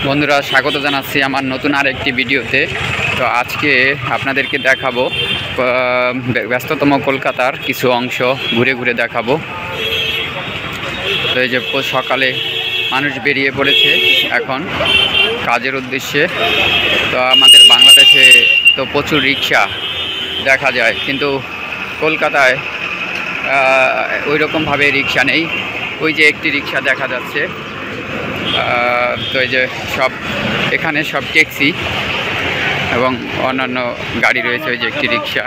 বন্ধুরা, স্বাগত জানাচ্ছি আমার নতুন আরেকটি ভিডিওতে। তো আজকে আপনাদেরকে দেখাবো ব্যস্ততম কলকাতার কিছু অংশ ঘুরে ঘুরে দেখাবো। তো এই যে সকালে মানুষ বেরিয়ে পড়েছে এখন কাজের উদ্দেশ্যে। তো আমাদের বাংলাদেশে তো প্রচুর রিক্সা দেখা যায়, কিন্তু কলকাতায় ওই রকমভাবে রিক্সা নেই। ওই যে একটি রিক্সা দেখা যাচ্ছে। তো এই যে সব এখানে সব ট্যাক্সি এবং অন্যান্য গাড়ি রয়েছে। ওই যে একটি রিক্সা,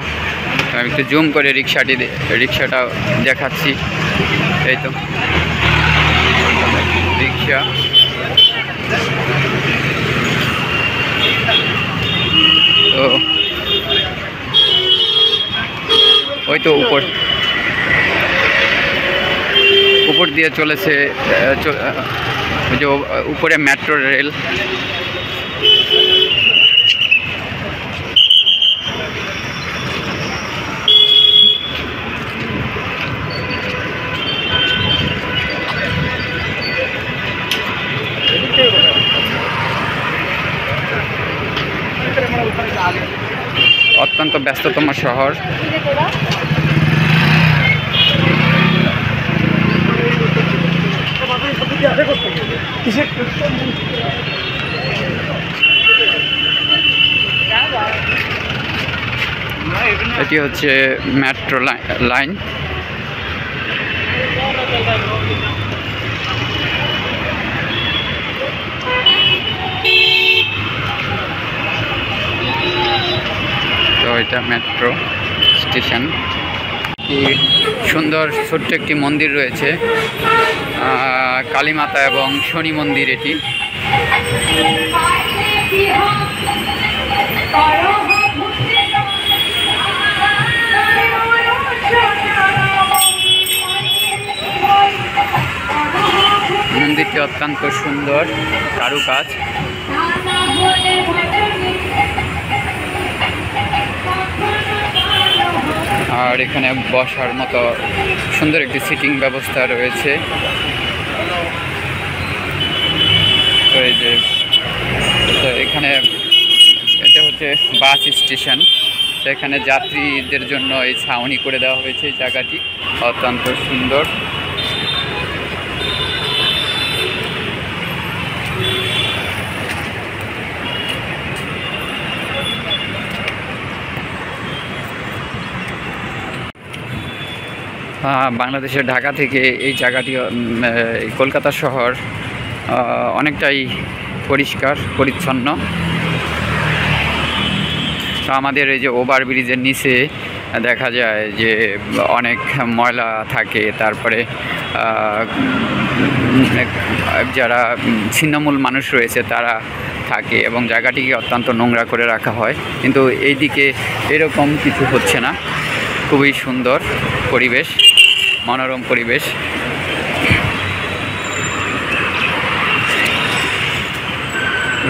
আমি একটু জুম করে রিক্সাটা দেখাচ্ছি। এই তো রিক্সা। তো ওই তো উপর দিয়ে চলেছে, যে উপরে মেট্রো রেল। অত্যন্ত ব্যস্ততম শহর। এটি হচ্ছে মেট্রো লাইন। তো এটা মেট্রো স্টেশন। সুন্দর ছোট্ট একটি মন্দির রয়েছে, কালীমাতা এবং শনি মন্দির। এটি মন্দিরটি অত্যন্ত সুন্দর কারুকাজ। আর এখানে বসার মতো সুন্দর একটি সিটিং ব্যবস্থা রয়েছে। তো এই যে এখানে এটা হচ্ছে বাস স্টেশন। তো এখানে যাত্রীদের জন্য এই ছাউনি করে দেওয়া হয়েছে। এই জায়গাটি অত্যন্ত সুন্দর। বাংলাদেশের ঢাকা থেকে এই জায়গাটি, কলকাতা শহর অনেকটাই পরিষ্কার পরিচ্ছন্ন। তো আমাদের এই যে ওভারব্রিজের নিচে দেখা যায় যে অনেক ময়লা থাকে। তারপরে যারা ছিন্নমূল মানুষ রয়েছে তারা থাকে এবং জায়গাটিকে অত্যন্ত নোংরা করে রাখা হয়। কিন্তু এইদিকে এরকম কিছু হচ্ছে না। খুবই সুন্দর পরিবেশ, মনোরম পরিবেশ।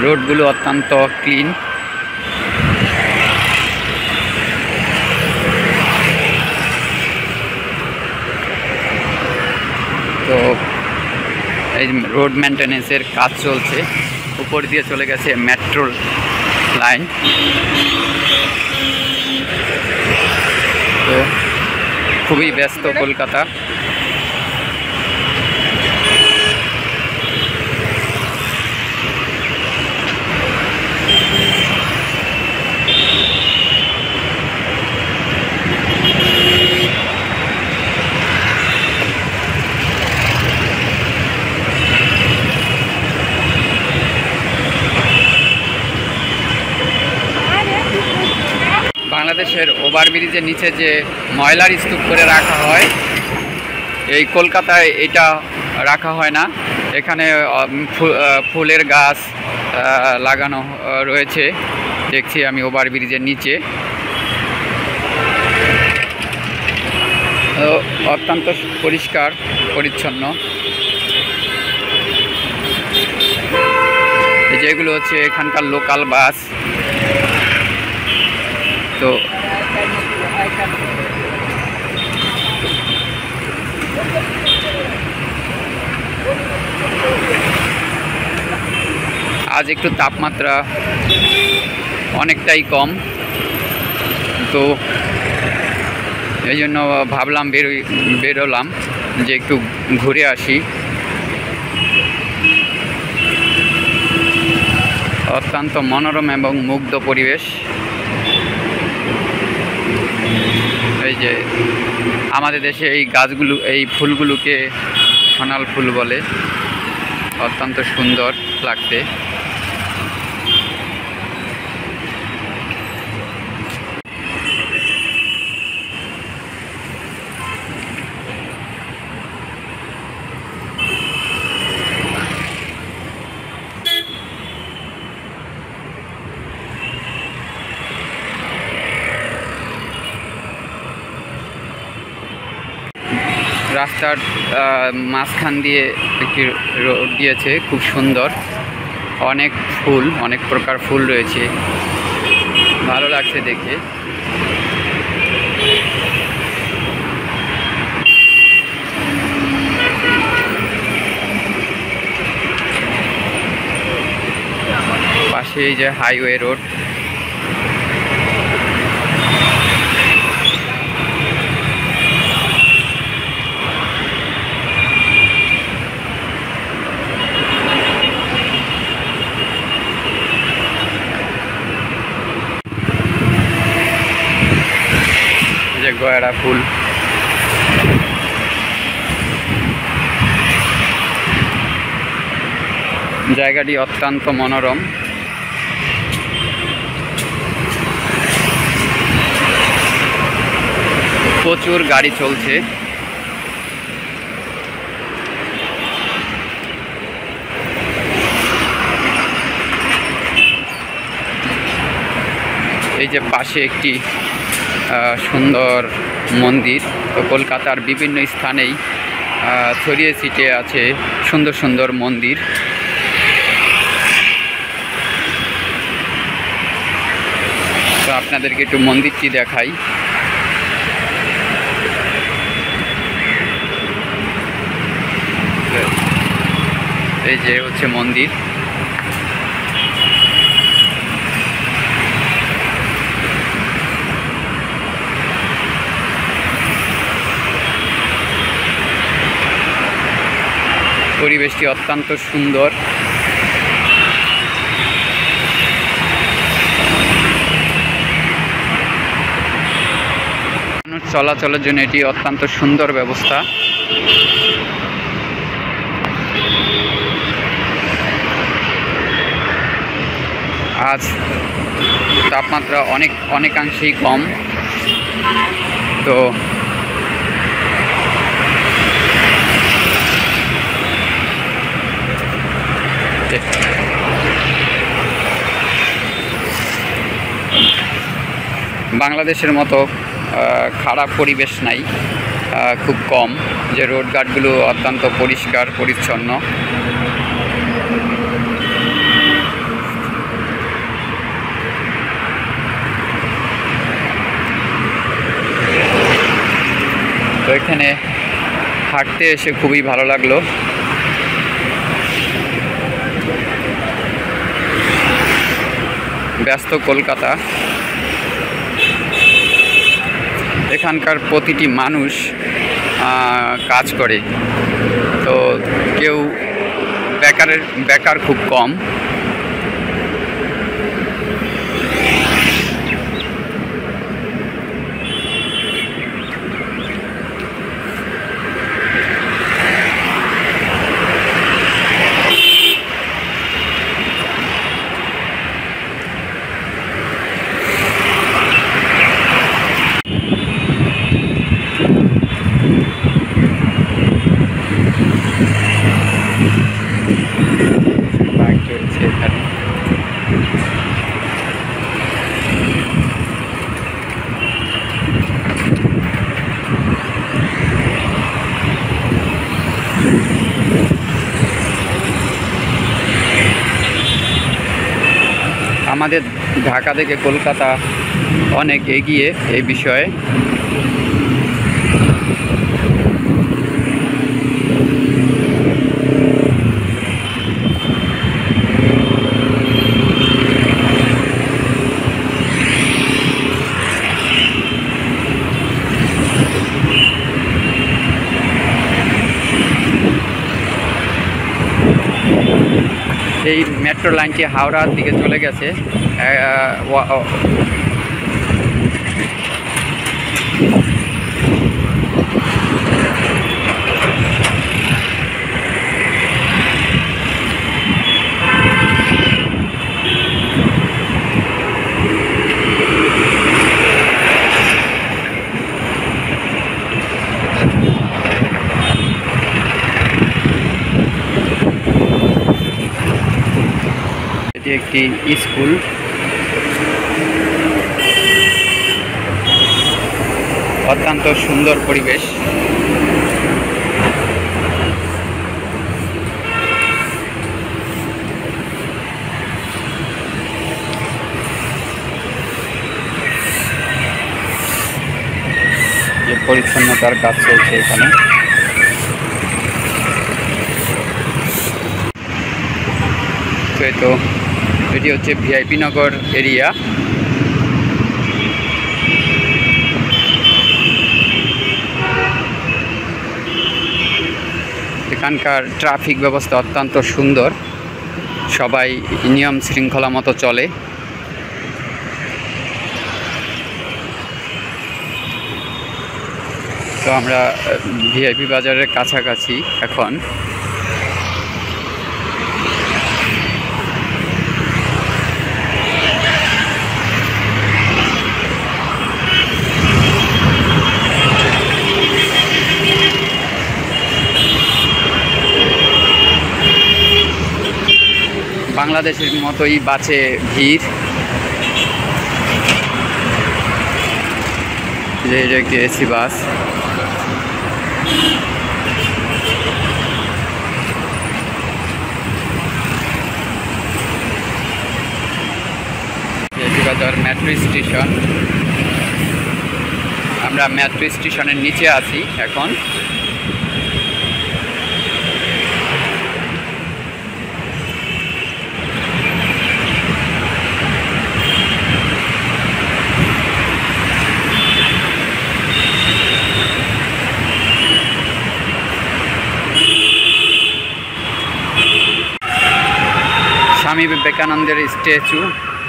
রোডগুলো অত্যন্ত ক্লিন। তো এই রোড মেনটেন্যান্সের কাজ চলছে। উপর দিয়ে চলে গেছে মেট্রো লাইন। তো খুবই ব্যস্ত কলকাতা। বাংলাদেশের ওভারব্রিজের নিচে যে ময়লার স্তূপ করে রাখা হয়, এই কলকাতায় এটা রাখা হয় না। এখানে ফুলের গাছ লাগানো রয়েছে, দেখছি আমি ওভারব্রিজের নিচে। অত্যন্ত পরিষ্কার পরিচ্ছন্ন। যেগুলো হচ্ছে এখানকার লোকাল বাস। তো আজ একটু তাপমাত্রা অনেকটাই কম, তো এই জন্য ভাবলাম বেরোলাম যে একটু ঘুরে আসি। অত্যন্ত মনোরম এবং মুগ্ধ পরিবেশ। এই যে আমাদের দেশে এই গাছগুলো, এই ফুলগুলোকে সোনাল ফুল বলে, অত্যন্ত সুন্দর লাগতে। রাস্তার মাঝখান দিয়ে একটি রোড দিয়েছে, খুব সুন্দর, অনেক ফুল, অনেক প্রকার ফুল রয়েছে, ভালো লাগছে দেখে। পাশে এই যে হাইওয়ে রোড, গয়রা ফুল। জায়গাটি অত্যন্ত মনোরম। প্রচুর গাড়ি চলছে। এই যে পাশে একটি সুন্দর মন্দির। তো কলকাতার বিভিন্ন স্থানেই ছড়িয়ে ছিটিয়ে আছে সুন্দর সুন্দর মন্দির। তো আপনাদেরকে একটু মন্দিরটি দেখাই। এই যে হচ্ছে মন্দির। পরিবেশটি অত্যন্ত সুন্দর। মানুষ চলাচলের জন্য এটি অত্যন্ত সুন্দর ব্যবস্থা। আজ তাপমাত্রা অনেকাংশেই কম, তো বাংলাদেশের মতো খারাপ পরিবেশ নাই, খুব কম, যে রোডঘাটগুলো অত্যন্ত পরিষ্কার পরিচ্ছন্ন। তো এখানে হাঁটতে এসে খুবই ভালো লাগলো। ব্যস্ত কলকাতা, এখানকার প্রতিটি মানুষ কাজ করে, তো কেউ বেকার খুব কম। আমাদের ঢাকা থেকে কলকাতা অনেক এগিয়ে এই বিষয়ে। এই মেট্রো লাইনটি হাওড়ার দিকে চলে গেছে। এটি একটি স্কুল। অত্যন্ত সুন্দর পরিবেশ। যে পরিচ্ছন্নতার কাজ চলছে এখানে। তো এটি হচ্ছে ভিআইপি নগর এরিয়া। এখানকার ট্রাফিক ব্যবস্থা অত্যন্ত সুন্দর, সবাই নিয়ম শৃঙ্খলা মতো চলে। তো আমরা ভিআইপি বাজারের কাছাকাছি এখন। বাংলাদেশের মতোই বাসে ভিড়। যে এটা একটি এসি বাস। বাজার মেট্রো স্টেশন। আমরা মেট্রো স্টেশনের নিচে আছি এখন। স্বামী বিবেকানন্দের স্ট্যাচু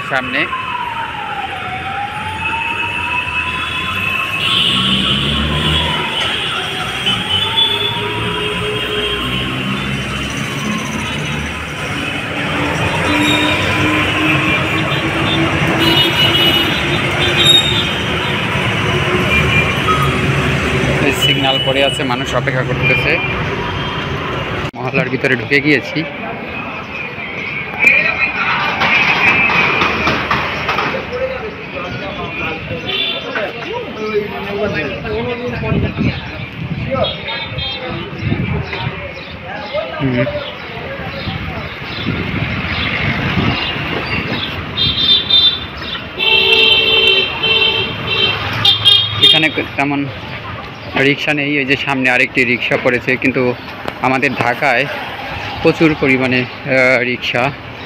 সামনে। সিগন্যাল পড়ে আছে, মানুষ অপেক্ষা করতেছে। মহল্লার ভিতরে ঢুকে গিয়েছি। এখানে তেমন রিক্সা নেই। এই যে সামনে আরেকটি রিক্সা পড়েছে, কিন্তু আমাদের ঢাকায় প্রচুর পরিমাণে রিক্সা।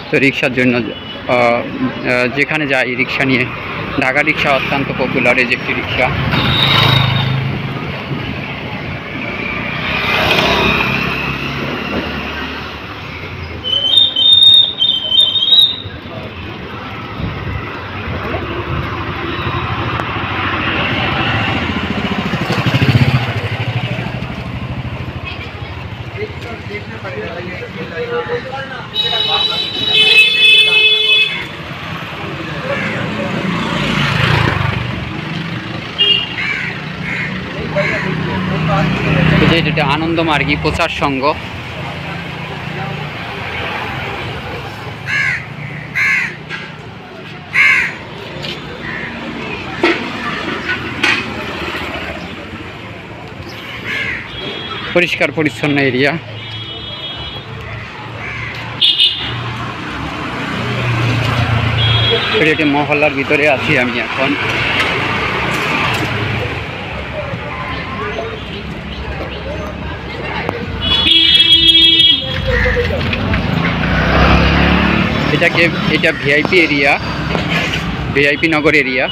তো রিক্সার জন্য যেখানে যাই রিক্সা নিয়ে। ঢাকা রিক্সা অত্যন্ত পপুলার। এই যে একটি রিক্সা। যেটা আনন্দমার্গী প্রচার সংঘ। পরিষ্কার পরিচ্ছন্ন এরিয়া। এটি মহল্লার ভিতরে আছি আমি এখন। এটা ভিআইপি এরিয়া, ভিআইপি নগর এরিয়া।